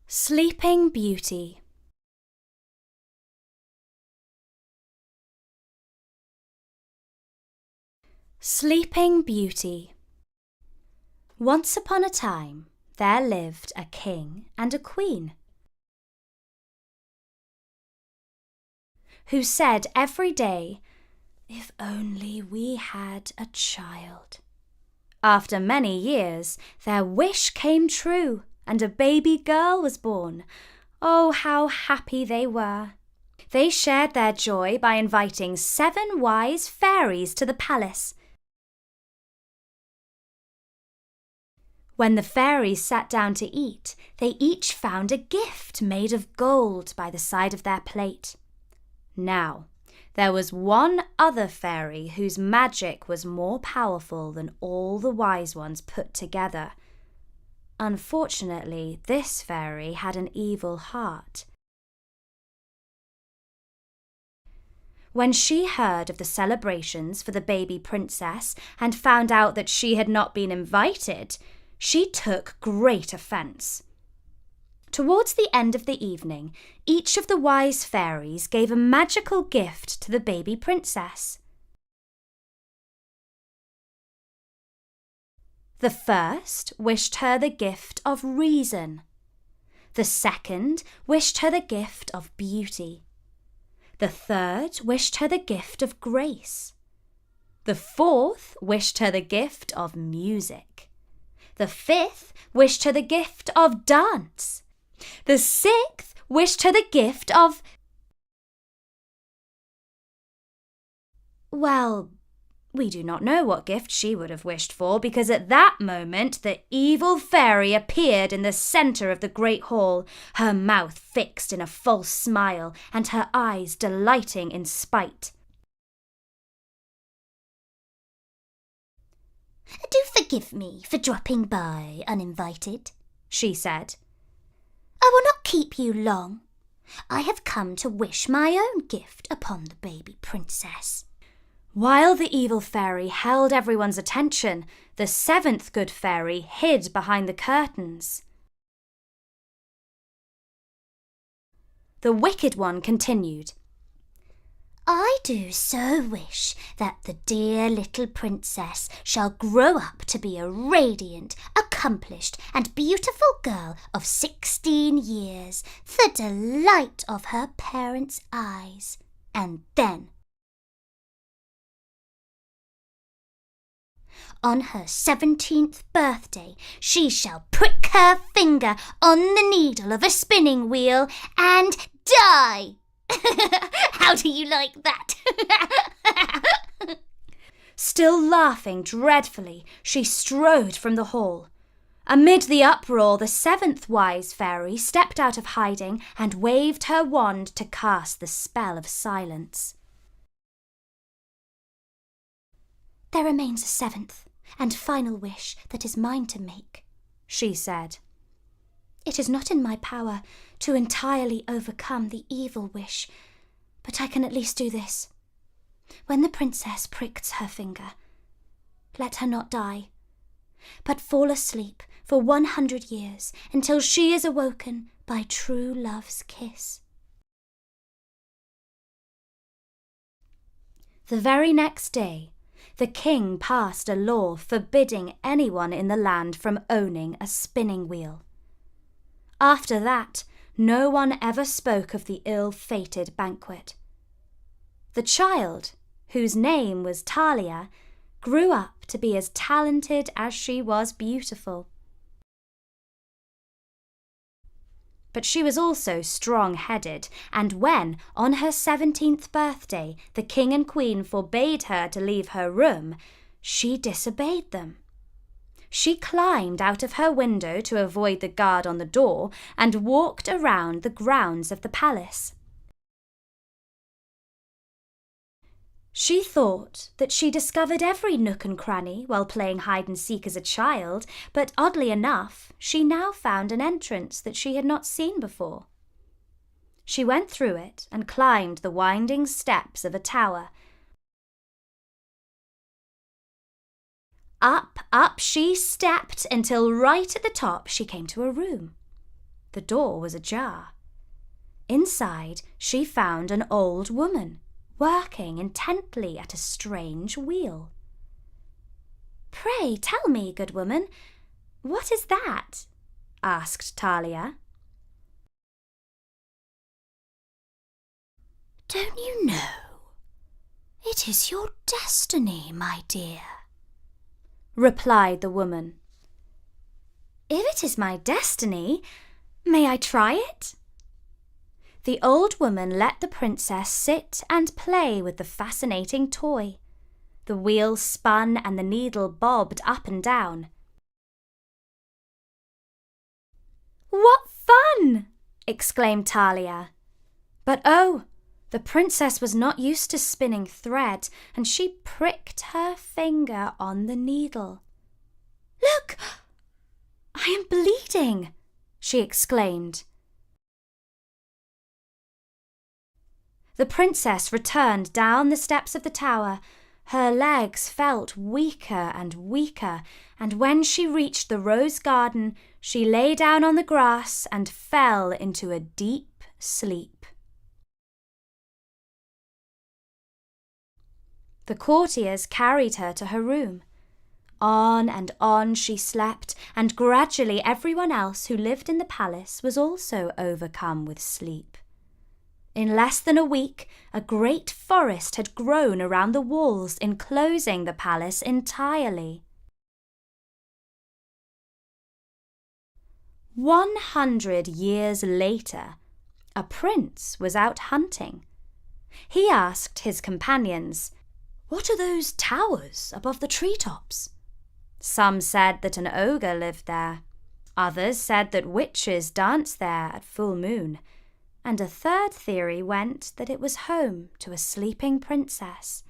Sleeping Beauty. Sleeping Beauty. Once upon a time, there lived a king and a queen who said every day, "If only we had a child." After many years, their wish came true and a baby girl was born. Oh, how happy they were! They shared their joy by inviting 7 wise fairies to the palace. When the fairies sat down to eat, they each found a gift made of gold by the side of their plate. Now, there was one other fairy whose magic was more powerful than all the wise ones put together. Unfortunately, this fairy had an evil heart. When she heard of the celebrations for the baby princess and found out that she had not been invited, she took great offence. Towards the end of the evening, each of the wise fairies gave a magical gift to the baby princess. The first wished her the gift of reason. The second wished her the gift of beauty. The third wished her the gift of grace. The fourth wished her the gift of music. The fifth wished her the gift of dance. The sixth wished her the gift of... Well, we do not know what gift she would have wished for, because at that moment the evil fairy appeared in the centre of the great hall, her mouth fixed in a false smile and her eyes delighting in spite. "Do forgive me for dropping by uninvited," she said. "I will not keep you long. I have come to wish my own gift upon the baby princess." While the evil fairy held everyone's attention, the 7th good fairy hid behind the curtains. The wicked one continued, "I do so wish that the dear little princess shall grow up to be a radiant, accomplished and beautiful girl of 16 years, the delight of her parents' eyes. And then, on her 17th birthday, she shall prick her finger on the needle of a spinning wheel and die." How do you like that? Still laughing dreadfully, she strode from the hall. Amid the uproar, the 7th wise fairy stepped out of hiding and waved her wand to cast the spell of silence. "There remains a 7th and final wish that is mine to make," she said. "It is not in my power to entirely overcome the evil wish, but I can at least do this. When the princess pricks her finger, let her not die, but fall asleep for 100 years until she is awoken by true love's kiss." The very next day, the king passed a law forbidding anyone in the land from owning a spinning wheel. After that, no one ever spoke of the ill-fated banquet. The child, whose name was Talia, grew up to be as talented as she was beautiful. But she was also strong-headed, and when, on her 17th birthday, the king and queen forbade her to leave her room, she disobeyed them. She climbed out of her window to avoid the guard on the door and walked around the grounds of the palace. She thought that she discovered every nook and cranny while playing hide and seek as a child, but oddly enough, she now found an entrance that she had not seen before. She went through it and climbed the winding steps of a tower. Up she stepped until right at the top she came to a room. The door was ajar. Inside, she found an old woman, working intently at a strange wheel. "Pray tell me, good woman, what is that?" asked Talia. "Don't you know? It is your destiny, my dear," replied the woman. "If it is my destiny, may I try it?" The old woman let the princess sit and play with the fascinating toy. The wheel spun and the needle bobbed up and down. "What fun!" exclaimed Talia. But oh, the princess was not used to spinning thread, and she pricked her finger on the needle. "Look! I am bleeding!" she exclaimed. The princess returned down the steps of the tower. Her legs felt weaker and weaker, and when she reached the rose garden, she lay down on the grass and fell into a deep sleep. The courtiers carried her to her room. On and on she slept, and gradually everyone else who lived in the palace was also overcome with sleep. In less than a week, a great forest had grown around the walls, enclosing the palace entirely. 100 years later, a prince was out hunting. He asked his companions, "What are those towers above the treetops?" Some said that an ogre lived there. Others said that witches danced there at full moon. And a third theory went that it was home to a sleeping princess.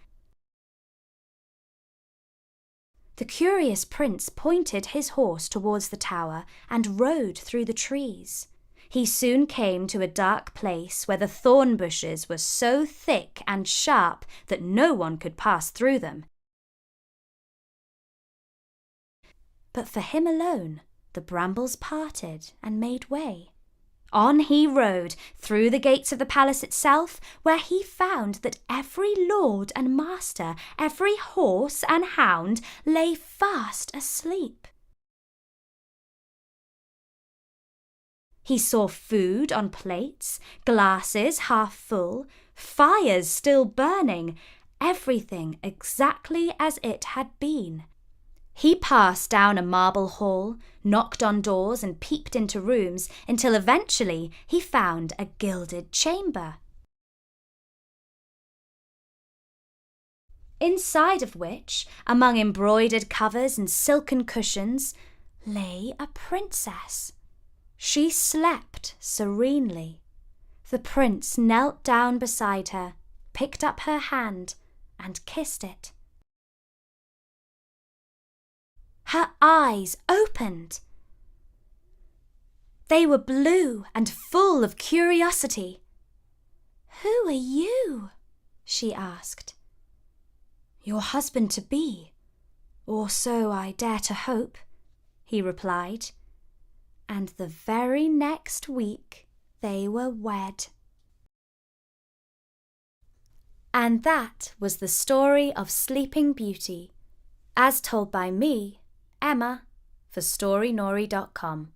The curious prince pointed his horse towards the tower and rode through the trees. He soon came to a dark place where the thorn bushes were so thick and sharp that no one could pass through them. But for him alone, the brambles parted and made way. On he rode through the gates of the palace itself, where he found that every lord and master, every horse and hound lay fast asleep. He saw food on plates, glasses half full, fires still burning, everything exactly as it had been. He passed down a marble hall, knocked on doors and peeped into rooms until eventually he found a gilded chamber, inside of which, among embroidered covers and silken cushions, lay a princess. She slept serenely. The prince knelt down beside her, picked up her hand and kissed it. Her eyes opened. They were blue and full of curiosity. "Who are you?" she asked. "Your husband-to-be, or so I dare to hope," he replied. And the very next week they were wed. And that was the story of Sleeping Beauty, as told by me, Emma, for StoryNori.com.